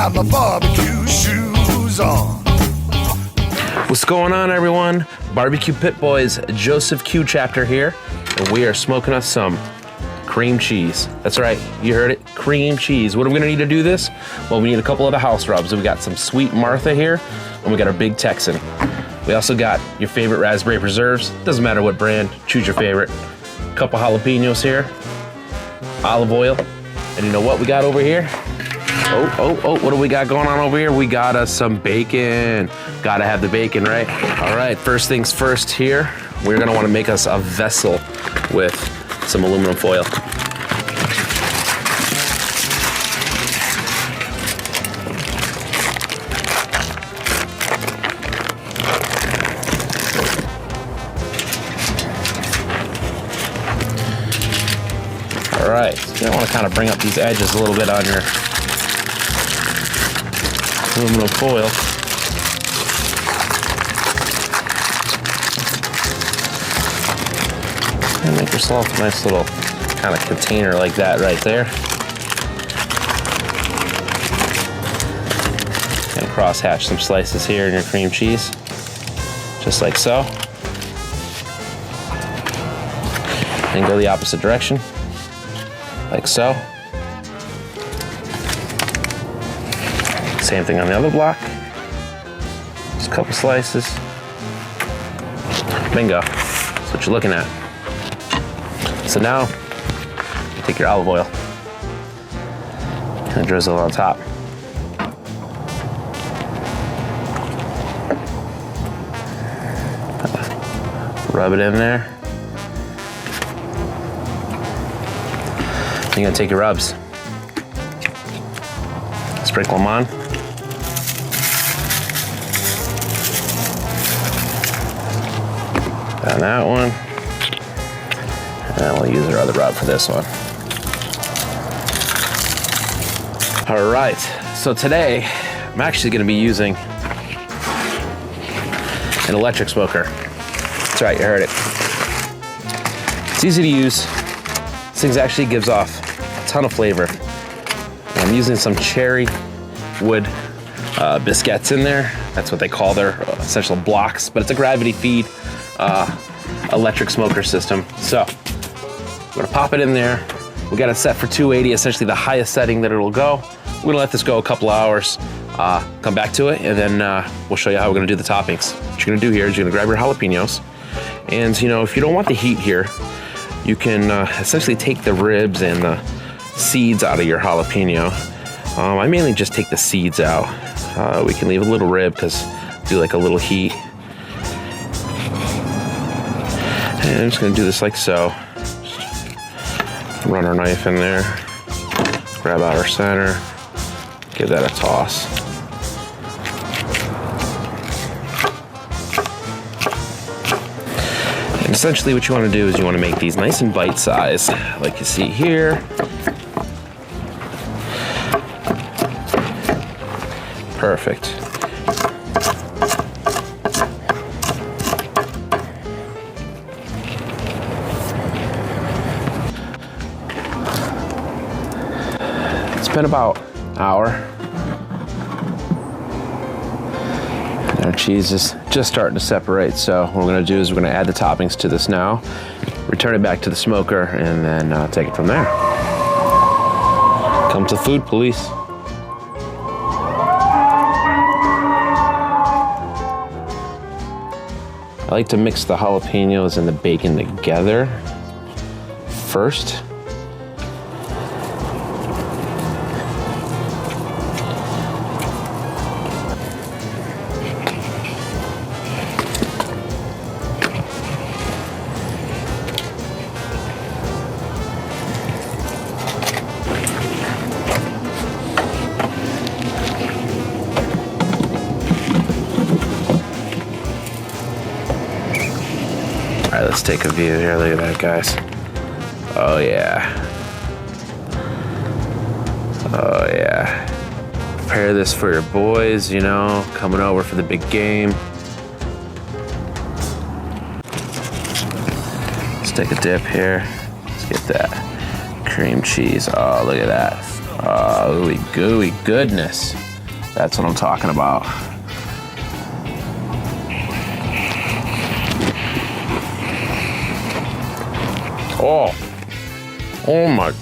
got my barbecue shoes on. What's going on, everyone? BBQ Pit Boys, Joseph Q chapter here, and we are smoking us some cream cheese. That's right, you heard it, cream cheese. What are we gonna need to do this? Well, we need a couple of the house rubs. We got some Sweet Martha here, and we got our Big Texan. We also got your favorite raspberry preserves. Doesn't matter what brand, choose your favorite. A couple jalapenos here, olive oil, and you know what we got over here? Oh, what do we got going on over here? We got us some bacon. Gotta have the bacon, right? All right, first things first here, we're gonna wanna make us a vessel with some aluminum foil. All right, so you wanna kind of bring up these edges a little bit on your aluminum foil. And make yourself a nice little kind of container like that right there. And cross hatch some slices here in your cream cheese, just like so. And go the opposite direction, like so. Same thing on the other block. Just a couple slices. Bingo, that's what you're looking at. So now, take your olive oil and drizzle it on top. Rub it in there. You're gonna take your rubs, sprinkle them on. On that one. And we'll use our other rub for this one. All right, so today I'm actually gonna be using an electric smoker. That's right, you heard it. It's easy to use. This thing actually gives off a ton of flavor. I'm using some cherry wood biscuits in there. That's what they call their essential blocks, but it's a gravity feed electric smoker system. So we're gonna pop it in there. We got it set for 280, essentially the highest setting that it'll go. We're gonna let this go a couple hours, come back to it, and then we'll show you how we're gonna do the toppings. What you're gonna do here is you're gonna grab your jalapenos, and you know, if you don't want the heat here, you can essentially take the ribs and the seeds out of your jalapeno. I mainly just take the seeds out. We can leave a little rib because do like a little heat. And I'm just gonna do this like so. Run our knife in there, grab out our center, give that a toss. And essentially what you wanna do is you wanna make these nice and bite-sized, like you see here. Perfect. It's been about an hour. And our cheese is just starting to separate, so what we're gonna do is we're gonna add the toppings to this now, return it back to the smoker, and then take it from there. Come to food police. I like to mix the jalapenos and the bacon together first. All right, let's take a view here. Look at that, guys. Oh yeah. Oh yeah. Prepare this for your boys, you know, coming over for the big game. Let's take a dip here. Let's get that cream cheese. Oh, look at that. Oh, ooey gooey goodness. That's what I'm talking about. Oh my.